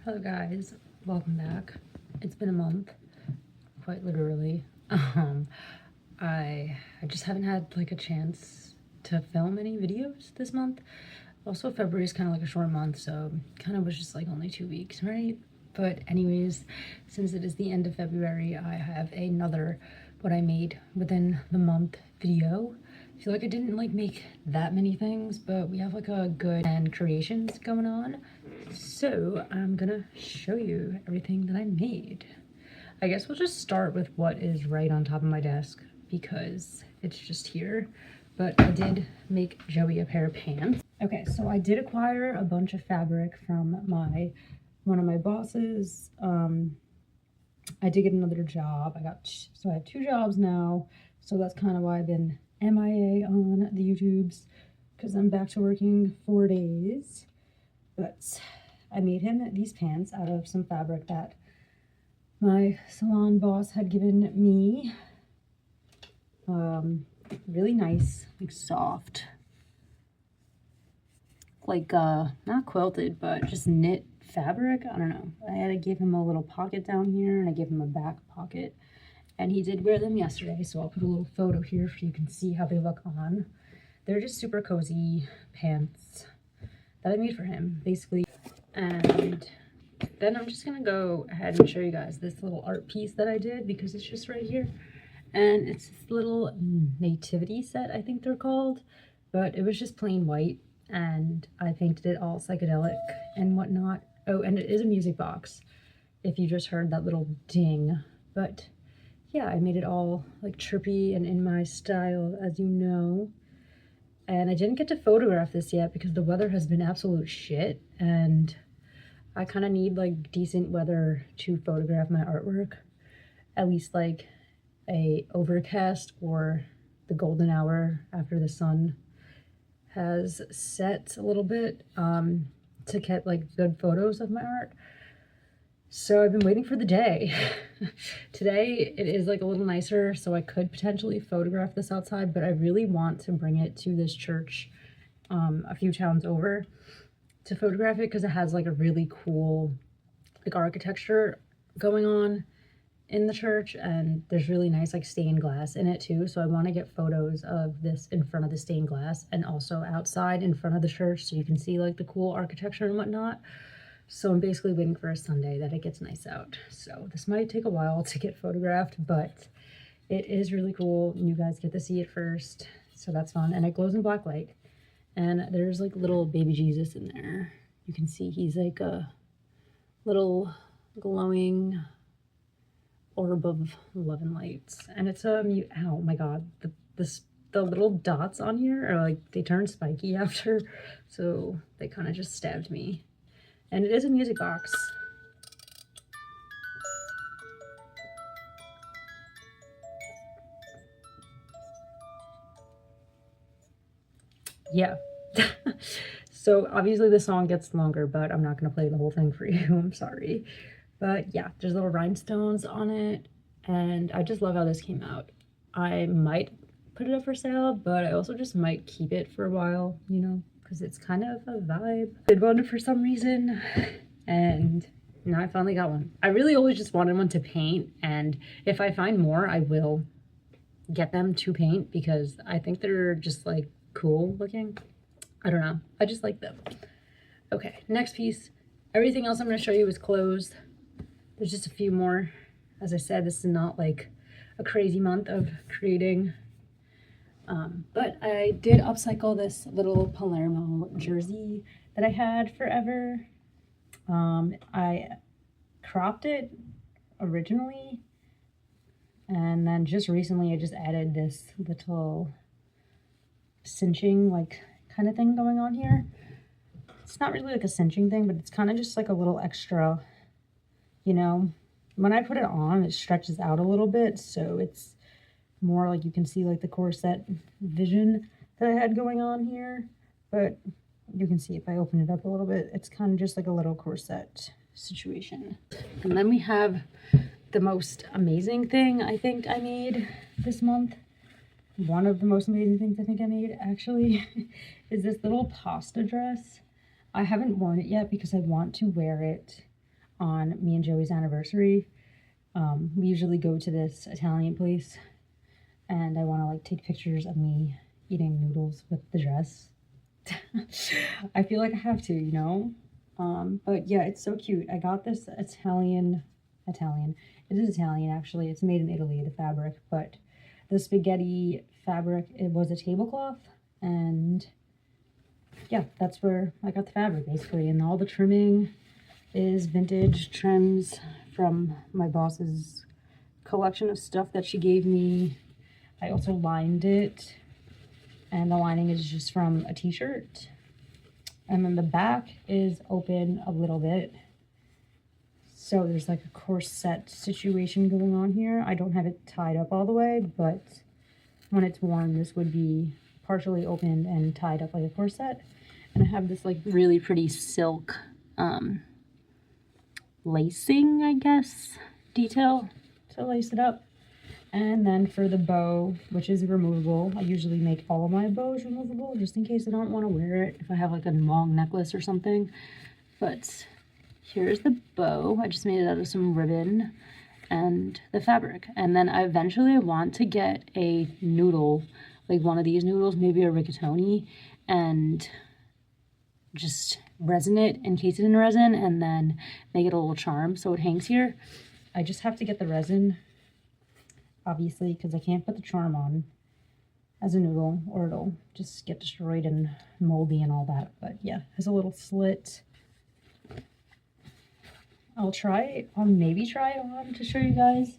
Hello guys, welcome back. It's been a month, quite literally. I just haven't had like a chance to film any videos this month. Also, February is kind of like a short month, so kind of was just like only 2 weeks, right? But anyways, since it is the end of February, I have another what I made within the month video. I feel like I didn't like make that many things, but we have like a good and creations going on. So I'm gonna show you everything that I made. I guess we'll just start with what is right on top of my desk because it's just here. But I did make Joey a pair of pants. Okay, so I did acquire a bunch of fabric from one of my bosses. I did get another job. So I have 2 jobs now. So that's kind of why I've been MIA on the YouTubes, because I'm back to working 4 days. But I made him these pants out of some fabric that my salon boss had given me. Really nice, like soft, like not quilted, but just knit fabric. I don't know. I gave him a little pocket down here, and I gave him a back pocket, and he did wear them yesterday, so I'll put a little photo here so you can see how they look on. They're just super cozy pants that I made for him, basically. And then I'm just gonna go ahead and show you guys this little art piece that I did, because it's just right here. And it's this little nativity set, I think they're called, but it was just plain white, and I painted it all psychedelic and whatnot. Oh, and it is a music box, if you just heard that little ding. But yeah, I made it all like chirpy and in my style, as you know. And I didn't get to photograph this yet because the weather has been absolute shit, and I kind of need like decent weather to photograph my artwork. At least like a overcast or the golden hour after the sun has set a little bit, to get like good photos of my art. So I've been waiting for the day. Today it is like a little nicer, so I could potentially photograph this outside, but I really want to bring it to this church a few towns over to photograph it, because it has like a really cool like architecture going on in the church, and there's really nice like stained glass in it too. So I want to get photos of this in front of the stained glass and also outside in front of the church, so you can see like the cool architecture and whatnot. So I'm basically waiting for a Sunday that it gets nice out. So this might take a while to get photographed, but it is really cool. You guys get to see it first, so that's fun. And it glows in black light, and there's like little baby Jesus in there. You can see he's like a little glowing orb of love and lights. And it's a oh my god, the little dots on here are like, they turn spiky after, so they kind of just stabbed me. And it is a music box. Yeah. So obviously the song gets longer, but I'm not going to play the whole thing for you. I'm sorry. But yeah, there's little rhinestones on it, and I just love how this came out. I might put it up for sale, but I also just might keep it for a while, you know, because it's kind of a vibe. I did one for some reason, and now I finally got one. I really always just wanted one to paint, and if I find more, I will get them to paint, because I think they're just like cool looking. I don't know, I just like them. Okay, next piece. Everything else I'm going to show you is closed. There's just a few more. As I said, this is not like a crazy month of creating. But I did upcycle this little Palermo jersey that I had forever. I cropped it originally, and then just recently I just added this little cinching like kind of thing going on here. It's not really like a cinching thing, but it's kind of just like a little extra, you know. When I put it on, it stretches out a little bit, so it's more like you can see like the corset vision that I had going on here. But you can see if I open it up a little bit, it's kind of just like a little corset situation. And then we have the most amazing thing I think I made this month. One of the most amazing things I think I made, actually, is this little pasta dress. I haven't worn it yet because I want to wear it on me and Joey's anniversary. We usually go to this Italian place, and I want to like take pictures of me eating noodles with the dress. I feel like I have to, you know? But yeah, it's so cute. I got this Italian. It is Italian, actually. It's made in Italy, the fabric, but the spaghetti fabric, it was a tablecloth, and yeah, that's where I got the fabric, basically. And all the trimming is vintage trims from my boss's collection of stuff that she gave me. I also lined it, and the lining is just from a t-shirt. And then the back is open a little bit. So there's like a corset situation going on here. I don't have it tied up all the way, but when it's worn, this would be partially opened and tied up like a corset. And I have this like really pretty silk lacing, I guess, detail to lace it up. And then for the bow, which is removable, I usually make all of my bows removable just in case I don't want to wear it if I have like a long necklace or something. But here's the bow. I just made it out of some ribbon and the fabric. And then I eventually want to get a noodle, like one of these noodles, maybe a rigatoni, and just resin it, encase it in resin, and then make it a little charm so it hangs here. I just have to get the resin, obviously, because I can't put the charm on as a noodle or it'll just get destroyed and moldy and all that. But yeah, it has a little slit. I'll maybe try it on to show you guys.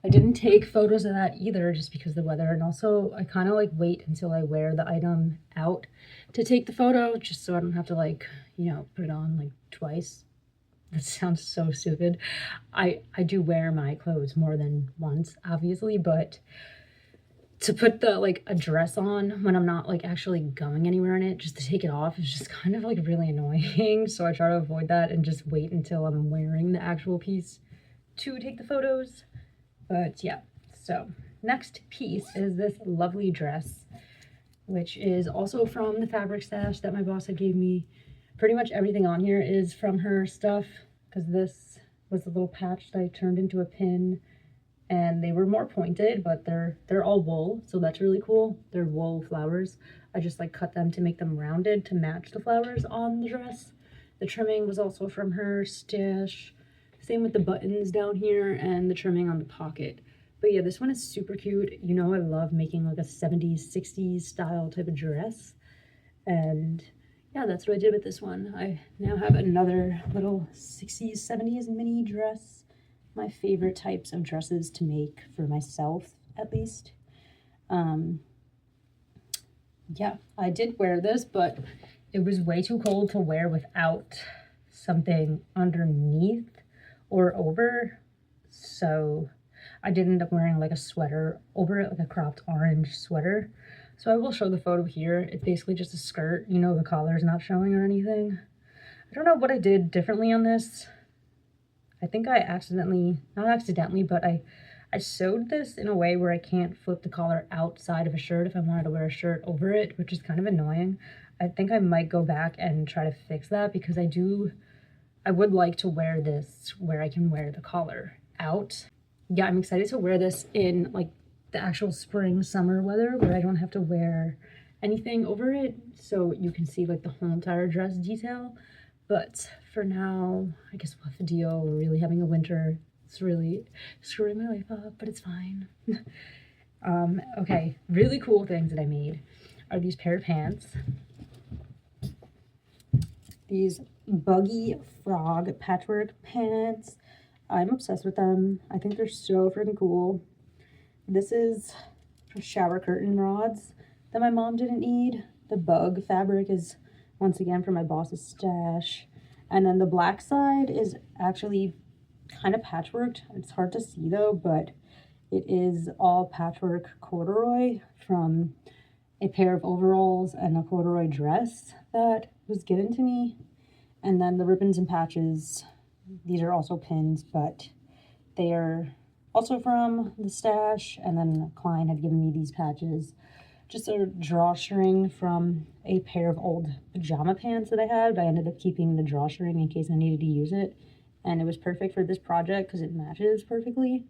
I didn't take photos of that either just because of the weather, and also I kind of like wait until I wear the item out to take the photo just so I don't have to like, you know, put it on like twice. That sounds so stupid. I do wear my clothes more than once, obviously, but to put the like a dress on when I'm not like actually going anywhere in it, just to take it off is just kind of like really annoying. So I try to avoid that and just wait until I'm wearing the actual piece to take the photos. But yeah, so next piece is this lovely dress, which is also from the fabric stash that my boss had gave me. Pretty much everything on here is from her stuff, because this was a little patch that I turned into a pin, and they were more pointed, but they're all wool, so that's really cool. They're wool flowers. I just like cut them to make them rounded to match the flowers on the dress. The trimming was also from her stash. Same with the buttons down here and the trimming on the pocket. But yeah, this one is super cute. You know, I love making like a 70s, 60s style type of dress. And yeah, that's what I did with this one. I now have another little 60s, 70s mini dress. My favorite types of dresses to make for myself, at least. Yeah, I did wear this, but it was way too cold to wear without something underneath or over, so I did end up wearing like a sweater over it, like a cropped orange sweater. So I will show the photo here. It's basically just a skirt, you know, the collar's not showing or anything. I don't know what I did differently on this. I think I not accidentally, but I sewed this in a way where I can't flip the collar outside of a shirt if I wanted to wear a shirt over it, which is kind of annoying. I think I might go back and try to fix that, because I would like to wear this where I can wear the collar out. Yeah, I'm excited to wear this in like the actual spring, summer weather where I don't have to wear anything over it, so you can see like the whole entire dress detail. But for now, I guess we'll have to deal. We're really having a winter. It's really screwing my life up, but it's fine. Okay, really cool things that I made are these pair of pants. These buggy frog patchwork pants. I'm obsessed with them. I think they're so freaking cool. This is shower curtain rods that my mom didn't need. The bug fabric is once again from my boss's stash. And then the black side is actually kind of patchworked. It's hard to see though, but it is all patchwork corduroy from a pair of overalls and a corduroy dress that was given to me. And then the ribbons and patches, these are also pins, but they are also from the stash. And then Klein had given me these patches. Just a drawstring from a pair of old pajama pants that I had. I ended up keeping the drawstring in case I needed to use it. and it was perfect for this project because it matches perfectly.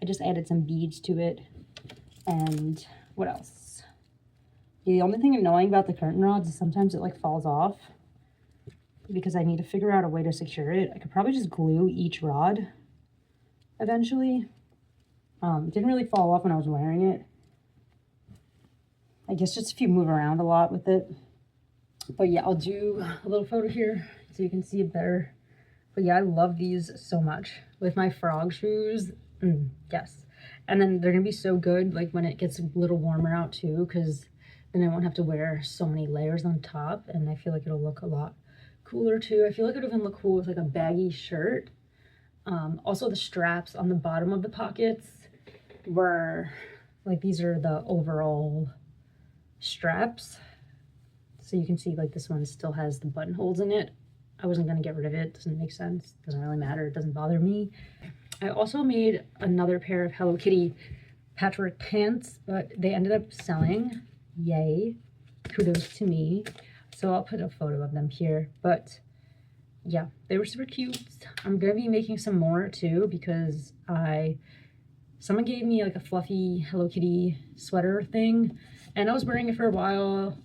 I just added some beads to it. And what else? The only thing annoying about the curtain rods is sometimes it like falls off because I need to figure out a way to secure it. I could probably just glue each rod eventually. It didn't really fall off when I was wearing it. I guess just if you move around a lot with it. But yeah, I'll do a little photo here so you can see it better. But yeah, I love these so much. With my frog shoes, yes. And then they're gonna be so good like when it gets a little warmer out too, because then I won't have to wear so many layers on top, and I feel like it'll look a lot cooler too. I feel like it would even look cool with like a baggy shirt. Also the straps on the bottom of the pockets were like, these are the overall straps. So you can see like this one still has the buttonholes in it. I wasn't gonna get rid of it, doesn't make sense, doesn't really matter, it doesn't bother me. I also made another pair of Hello Kitty patchwork pants, but they ended up selling. Yay, kudos to me. So I'll put a photo of them here, but yeah, they were super cute. I'm gonna be making some more too because someone gave me like a fluffy Hello Kitty sweater thing, and I was wearing it for a while,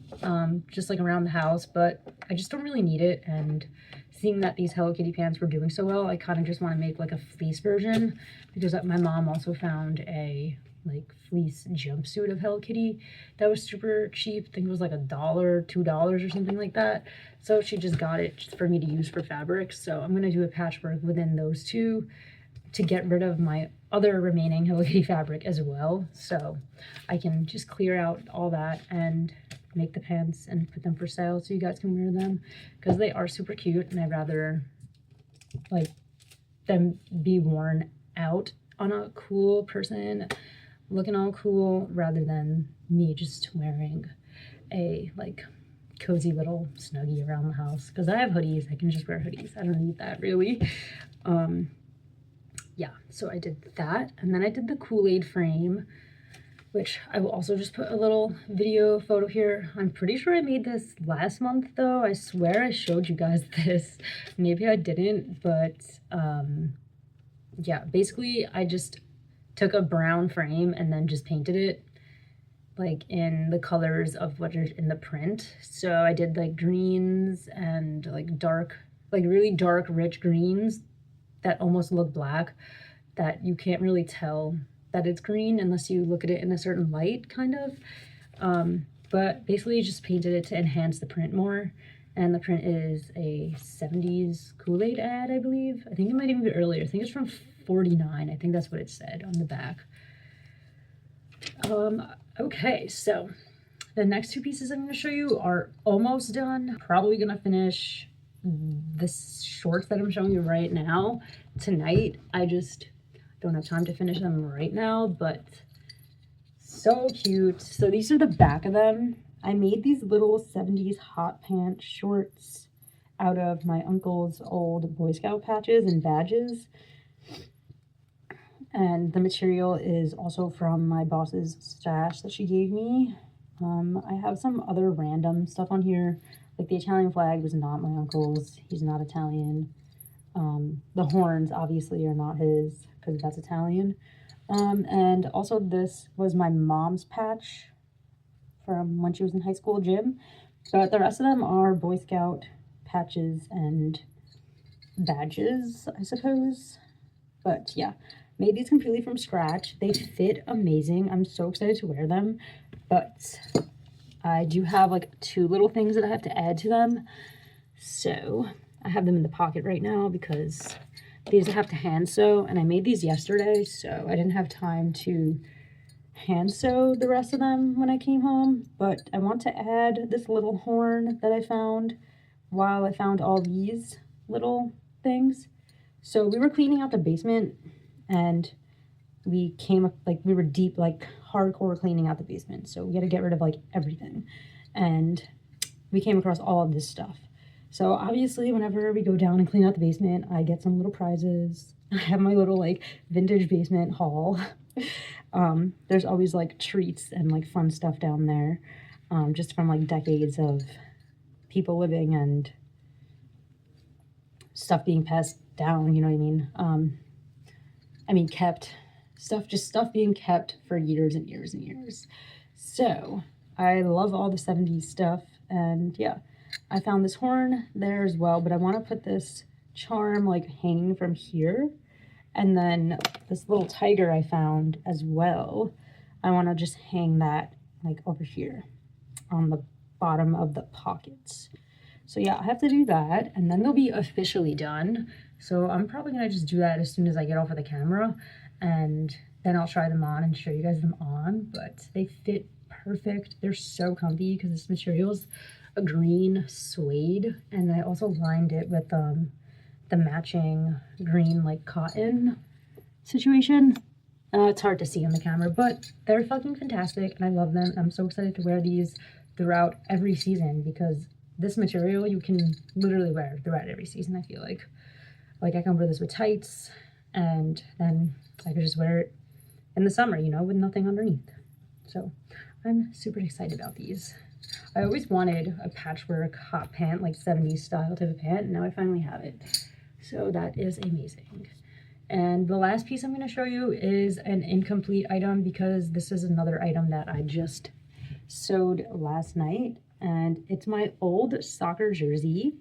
just like around the house, but I just don't really need it. And seeing that these Hello Kitty pants were doing so well, I kind of just want to make like a fleece version, because my mom also found a like fleece jumpsuit of Hello Kitty that was super cheap. I think it was like $1, $2 or something like that. So she just got it just for me to use for fabric. So I'm gonna do a patchwork within those two to get rid of my other remaining Hello Kitty fabric as well, so I can just clear out all that and make the pants and put them for sale so you guys can wear them, because they are super cute and I'd rather like them be worn out on a cool person looking all cool rather than me just wearing a like cozy little snuggie around the house, because I have hoodies. I can just wear hoodies, I don't need that really. Yeah, so I did that, and then I did the Kool-Aid frame, which I will also just put a little video photo here. I'm pretty sure I made this last month though. I swear I showed you guys this. Maybe I didn't, but yeah, basically I just took a brown frame and then just painted it like in the colors of what are in the print. So I did like greens and like dark, like really dark rich greens that almost look black, that you can't really tell that it's green unless you look at it in a certain light, kind of. But basically just painted it to enhance the print more. And the print is a 70s Kool-Aid ad, I believe. I think it might even be earlier. I think it's from 49. I think that's what it said on the back. Okay, so the next two pieces I'm going to show you are almost done. Probably going to finish the shorts that I'm showing you right now tonight. I just don't have time to finish them right now, but so cute. So these are the back of them. I made these little 70s hot pants shorts out of my uncle's old Boy Scout patches and badges. And the material is also from my boss's stash that she gave me. I have some other random stuff on here. Like the Italian flag was not my uncle's. He's not Italian. The horns obviously are not his because that's Italian. And also this was my mom's patch from when she was in high school gym. But the rest of them are Boy Scout patches and badges, I suppose. But yeah, made these completely from scratch. They fit amazing. I'm so excited to wear them. But I do have like 2 little things that I have to add to them. So I have them in the pocket right now because these I have to hand sew, and I made these yesterday, so I didn't have time to hand sew the rest of them when I came home. But I want to add this little horn that I found while I found all these little things. So we were cleaning out the basement, and we came up, like, we were deep, like, hardcore cleaning out the basement. So we had to get rid of, like, everything. And we came across all of this stuff. So obviously, whenever we go down and clean out the basement, I get some little prizes. I have my little, like, vintage basement haul. There's always, like, treats and, like, fun stuff down there. Just from, like, decades of people living and stuff being passed down, you know what I mean? I mean kept, stuff being kept for years and years and years. So I love all the 70s stuff, and yeah, I found this horn there as well, but I want to put this charm like hanging from here, and then this little tiger I found as well, I want to just hang that like over here on the bottom of the pockets. So yeah, I have to do that, and then they'll be officially done. So I'm probably gonna just do that as soon as I get off of the camera, and then I'll try them on and show you guys them on. But they fit perfect. They're so comfy because this material's a green suede, and I also lined it with the matching green like cotton situation. It's hard to see on the camera, but they're fucking fantastic and I love them. I'm so excited to wear these throughout every season because this material you can literally wear throughout every season. I feel like I can wear this with tights, and then I could just wear it in the summer, you know, with nothing underneath. So I'm super excited about these. I always wanted a patchwork hot pant, like 70s style type of pant, and now I finally have it. So that is amazing. And the last piece I'm going to show you is an incomplete item because this is another item that I just sewed last night, and it's my old soccer jersey.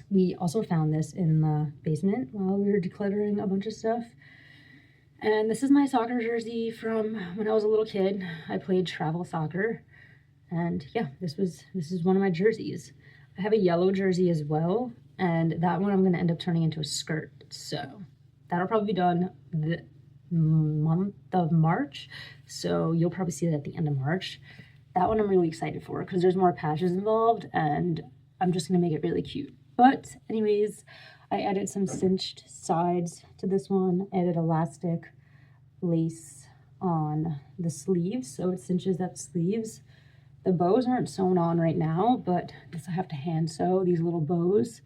We also found this in the basement while we were decluttering a bunch of stuff. And this is my soccer jersey from when I was a little kid. I played travel soccer, and yeah, this is one of my jerseys. I have a yellow jersey as well, and that one I'm going to end up turning into a skirt. So that'll probably be done the month of March, so you'll probably see that at the end of March. That one I'm really excited for because there's more patches involved, and I'm just going to make it really cute. But anyways, I added some cinched sides to this one, added elastic lace on the sleeves, so it cinches that sleeves. The bows aren't sewn on right now, but this I have to hand sew, these little bows,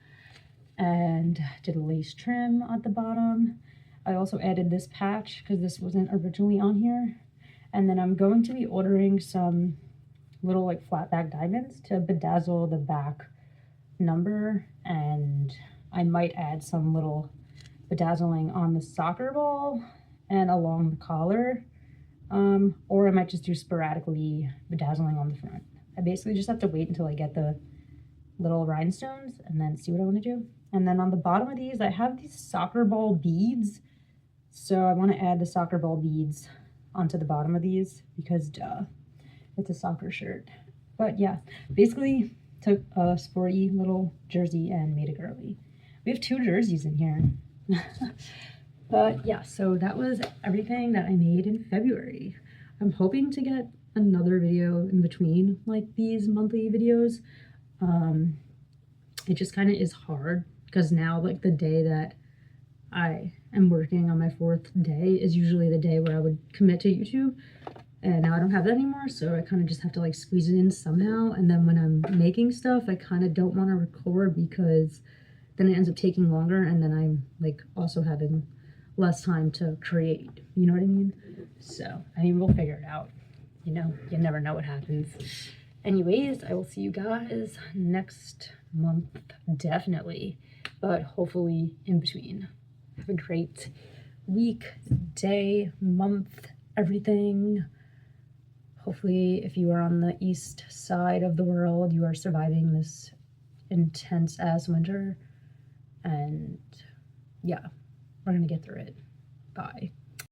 and did a lace trim at the bottom. I also added this patch because this wasn't originally on here. And then I'm going to be ordering some little like flat back diamonds to bedazzle the back number, and I might add some little bedazzling on the soccer ball and along the collar, or I might just do sporadically bedazzling on the front. I basically just have to wait until I get the little rhinestones and then see what I want to do. And then on the bottom of these, I have these soccer ball beads, so I want to add the soccer ball beads onto the bottom of these because duh, it's a soccer shirt. But yeah, basically took a sporty little jersey and made it girly. We have 2 jerseys in here. But yeah, so that was everything that I made in February. I'm hoping to get another video in between like these monthly videos. It just kind of is hard because now like the day that I am working on my 4th day is usually the day where I would commit to YouTube, and now I don't have that anymore, so I kind of just have to like squeeze it in somehow. And then when I'm making stuff, I kind of don't want to record because then it ends up taking longer, and then I'm like also having less time to create, you know what I mean? So I mean, we'll figure it out, you know, you never know what happens. Anyways, I will see you guys next month, definitely, but hopefully in between. Have a great week, day, month, everything. Hopefully, if you are on the east side of the world, you are surviving this intense ass winter. And yeah, we're gonna get through it. Bye.